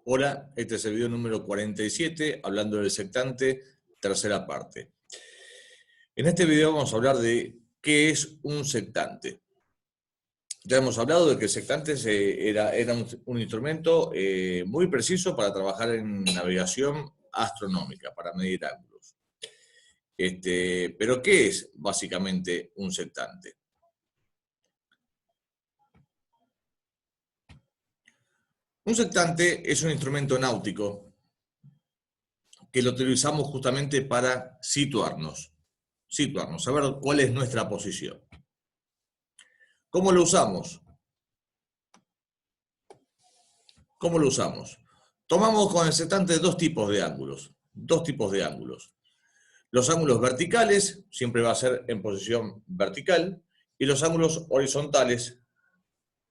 Hola, este es el video número 47, hablando del sectante, tercera parte. En este video vamos a hablar de qué es un sectante. Ya hemos hablado de que el sectante era un instrumento muy preciso para trabajar en navegación astronómica, para medir ángulos. Pero ¿qué es básicamente un sectante? Un sectante es un instrumento náutico que lo utilizamos justamente para situarnos, saber cuál es nuestra posición. ¿Cómo lo usamos? ¿Cómo lo usamos? Tomamos con el sectante dos tipos de ángulos. Los ángulos verticales, siempre va a ser en posición vertical, y los ángulos horizontales,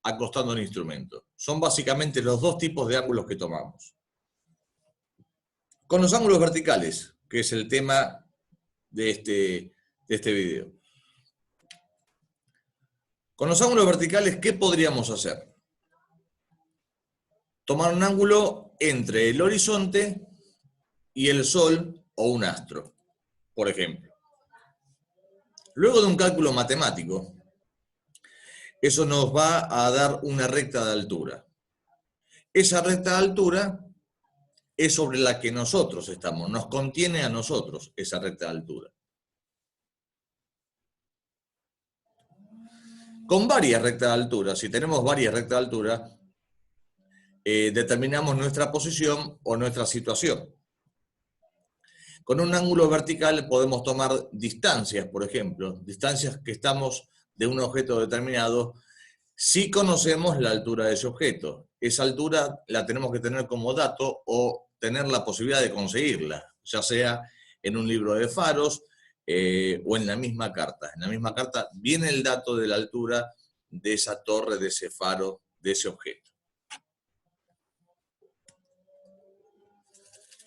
acostando el instrumento. Son básicamente los dos tipos de ángulos que tomamos. Con los ángulos verticales, que es el tema de este video. Con los ángulos verticales, ¿qué podríamos hacer? Tomar un ángulo entre el horizonte y el Sol o un astro, por ejemplo. Luego de un cálculo matemático, eso nos va a dar una recta de altura. Esa recta de altura es sobre la que nosotros estamos, nos contiene a nosotros esa recta de altura. Con varias rectas de altura, si tenemos varias rectas de altura, determinamos nuestra posición o nuestra situación. Con un ángulo vertical podemos tomar distancias, por ejemplo, distancias que estamos de un objeto determinado, si conocemos la altura de ese objeto. Esa altura la tenemos que tener como dato o tener la posibilidad de conseguirla, ya sea en un libro de faros o en la misma carta. En la misma carta viene el dato de la altura de esa torre, de ese faro, de ese objeto.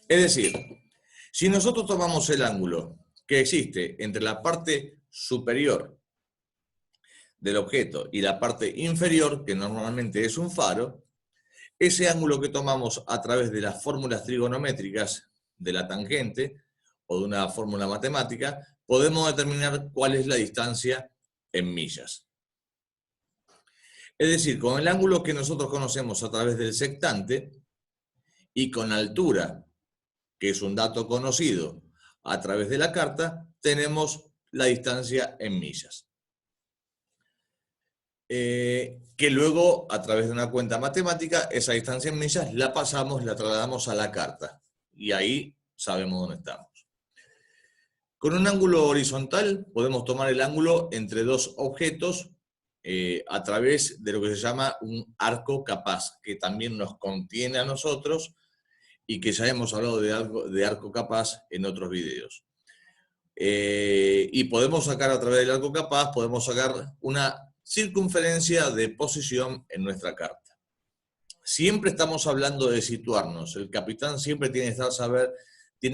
Es decir, si nosotros tomamos el ángulo que existe entre la parte superior del objeto y la parte inferior, que normalmente es un faro, ese ángulo que tomamos a través de las fórmulas trigonométricas de la tangente o de una fórmula matemática, podemos determinar cuál es la distancia en millas. Es decir, con el ángulo que nosotros conocemos a través del sectante y con la altura, que es un dato conocido a través de la carta, tenemos la distancia en millas. Que luego, a través de una cuenta matemática, esa distancia en millas la pasamos, la trasladamos a la carta. Y ahí sabemos dónde estamos. Con un ángulo horizontal podemos tomar el ángulo entre dos objetos a través de lo que se llama un arco capaz, que también nos contiene a nosotros y que ya hemos hablado de arco capaz en otros videos. Y podemos sacar a través del arco capaz, podemos sacar una circunferencia de posición en nuestra carta. Siempre estamos hablando de situarnos. El capitán siempre tiene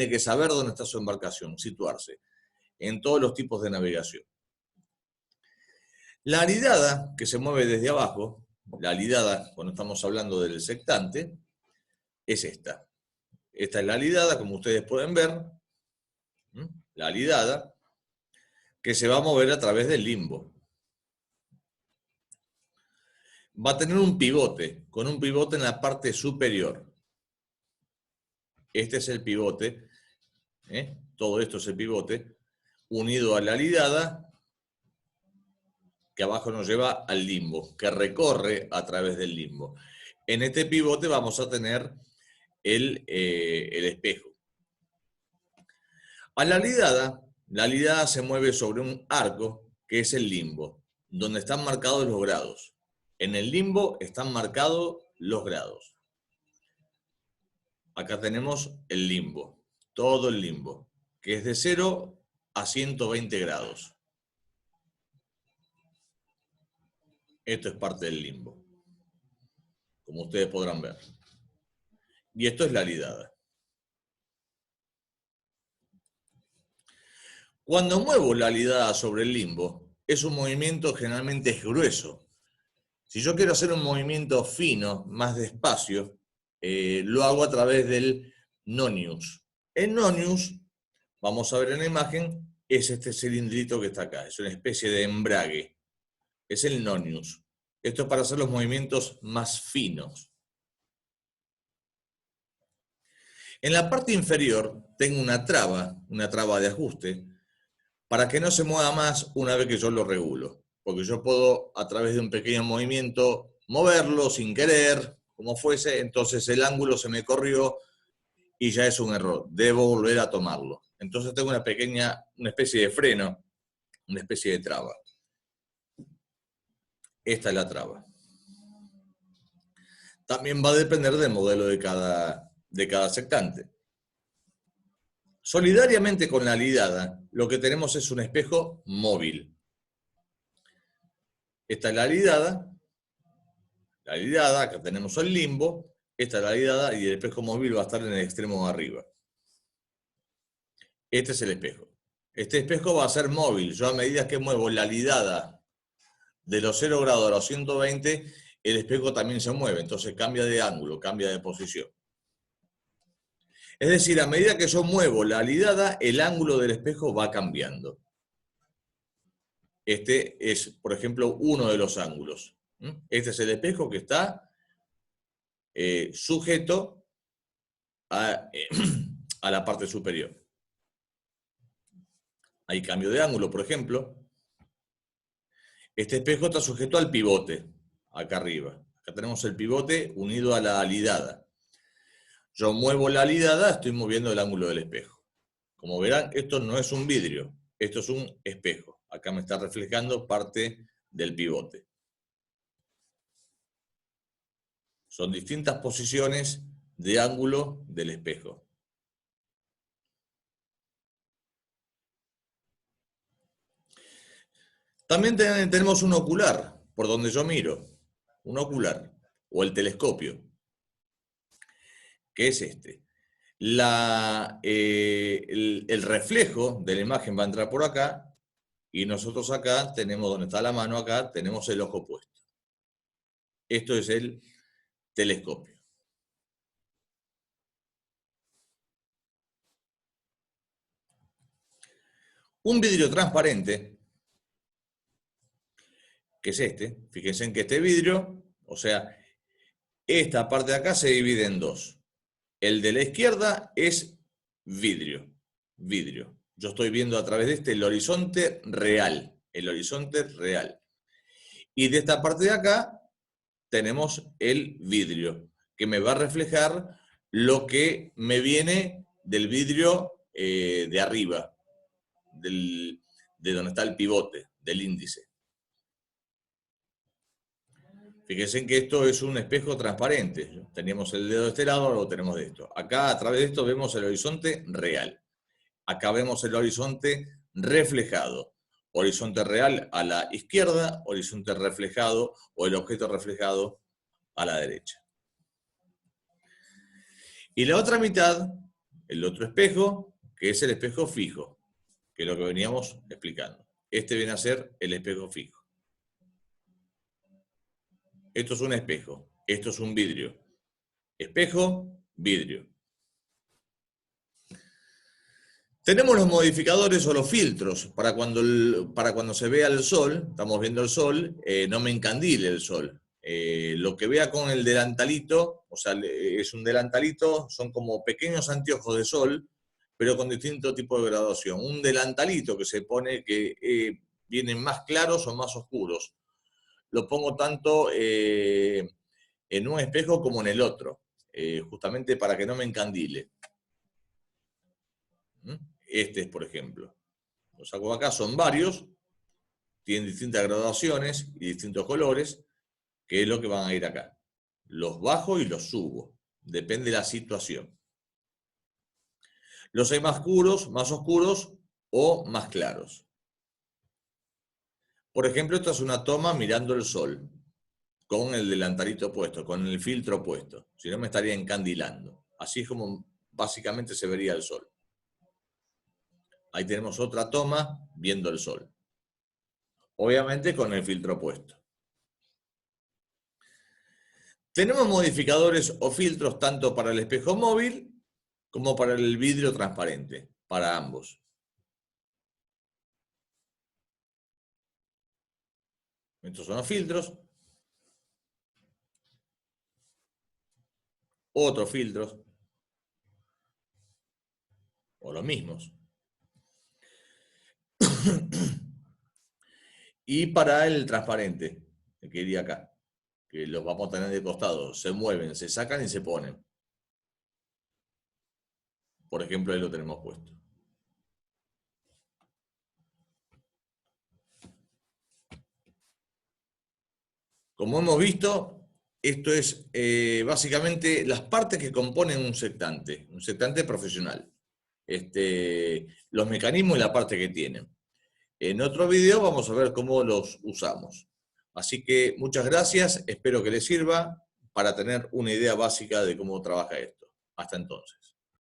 que saber dónde está su embarcación, situarse, en todos los tipos de navegación. La aridada, que se mueve desde abajo, la aridada, cuando estamos hablando del sectante, es esta. Esta es la aridada, como ustedes pueden ver, la aridada, que se va a mover a través del limbo. Va a tener un pivote, con un pivote en la parte superior. Este es el pivote, todo esto es el pivote, unido a la aridada, que abajo nos lleva al limbo, que recorre a través del limbo. En este pivote vamos a tener el espejo. A la aridada se mueve sobre un arco, que es el limbo, donde están marcados los grados. En el limbo están marcados los grados. Acá tenemos el limbo, todo el limbo, que es de 0 a 120 grados. Esto es parte del limbo, como ustedes podrán ver. Y esto es la aridada. Cuando muevo la aridada sobre el limbo, es un movimiento generalmente grueso. Si yo quiero hacer un movimiento fino, más despacio, lo hago a través del Nonius. El Nonius, vamos a ver en la imagen, es este cilindrito que está acá, es una especie de embrague. Es el Nonius. Esto es para hacer los movimientos más finos. En la parte inferior tengo una traba de ajuste, para que no se mueva más una vez que yo lo regulo. Porque yo puedo, a través de un pequeño movimiento, moverlo sin querer, como fuese, entonces el ángulo se me corrió y ya es un error. Debo volver a tomarlo. Entonces tengo una especie de freno, una especie de traba. Esta es la traba. También va a depender del modelo de cada sectante. Solidariamente con la lidada, lo que tenemos es un espejo móvil. Esta es la lidada, acá tenemos el limbo, esta es la lidada y el espejo móvil va a estar en el extremo de arriba. Este es el espejo. Este espejo va a ser móvil. Yo a medida que muevo la lidada de los 0 grados a los 120, el espejo también se mueve, entonces cambia de ángulo, cambia de posición. Es decir, a medida que yo muevo la lidada, el ángulo del espejo va cambiando. Este es, por ejemplo, uno de los ángulos. Este es el espejo que está sujeto a la parte superior. Hay cambio de ángulo, por ejemplo. Este espejo está sujeto al pivote, acá arriba. Acá tenemos el pivote unido a la lidada. Yo muevo la lidada, estoy moviendo el ángulo del espejo. Como verán, esto no es un vidrio, esto es un espejo. Acá me está reflejando parte del pivote. Son distintas posiciones de ángulo del espejo. También tenemos un ocular, por donde yo miro. Un ocular, o el telescopio, que es este. El reflejo de la imagen va a entrar por acá, y nosotros acá tenemos, donde está la mano acá, tenemos el ojo puesto. Esto es el telescopio. Un vidrio transparente, que es este, fíjense en que este vidrio, o sea, esta parte de acá se divide en dos. El de la izquierda es vidrio. Yo estoy viendo a través de este el horizonte real. Y de esta parte de acá tenemos el vidrio, que me va a reflejar lo que me viene del vidrio de arriba, de donde está el pivote, del índice. Fíjense que esto es un espejo transparente. Teníamos el dedo de este lado, ahora lo tenemos de esto. Acá, a través de esto, vemos el horizonte real. Acá vemos el horizonte reflejado. Horizonte real a la izquierda, horizonte reflejado o el objeto reflejado a la derecha. Y la otra mitad, el otro espejo, que es el espejo fijo, que es lo que veníamos explicando. Este viene a ser el espejo fijo. Esto es un espejo, esto es un vidrio. Espejo, vidrio. Tenemos los modificadores o los filtros para cuando se vea el sol, estamos viendo el sol, no me encandile el sol. Lo que vea con el delantalito, o sea, es un delantalito, son como pequeños anteojos de sol, pero con distinto tipo de graduación. Un delantalito que se pone que vienen más claros o más oscuros. Lo pongo tanto en un espejo como en el otro, justamente para que no me encandile. Este es, por ejemplo. Los saco acá, son varios, tienen distintas graduaciones y distintos colores, que es lo que van a ir acá. Los bajo y los subo, depende de la situación. Los hay más oscuros o más claros. Por ejemplo, esta es una toma mirando el sol, con el delantalito puesto, con el filtro puesto. Si no, me estaría encandilando. Así es como básicamente se vería el sol. Ahí tenemos otra toma viendo el sol. Obviamente con el filtro puesto. Tenemos modificadores o filtros tanto para el espejo móvil como para el vidrio transparente, para ambos. Estos son los filtros. Otros filtros. O los mismos. Y para el transparente, que iría acá, que los vamos a tener de costado, se mueven, se sacan y se ponen. Por ejemplo, ahí lo tenemos puesto. Como hemos visto, esto es básicamente las partes que componen un sectante profesional. Los mecanismos y la parte que tienen. En otro video vamos a ver cómo los usamos. Así que muchas gracias, espero que les sirva para tener una idea básica de cómo trabaja esto. Hasta entonces.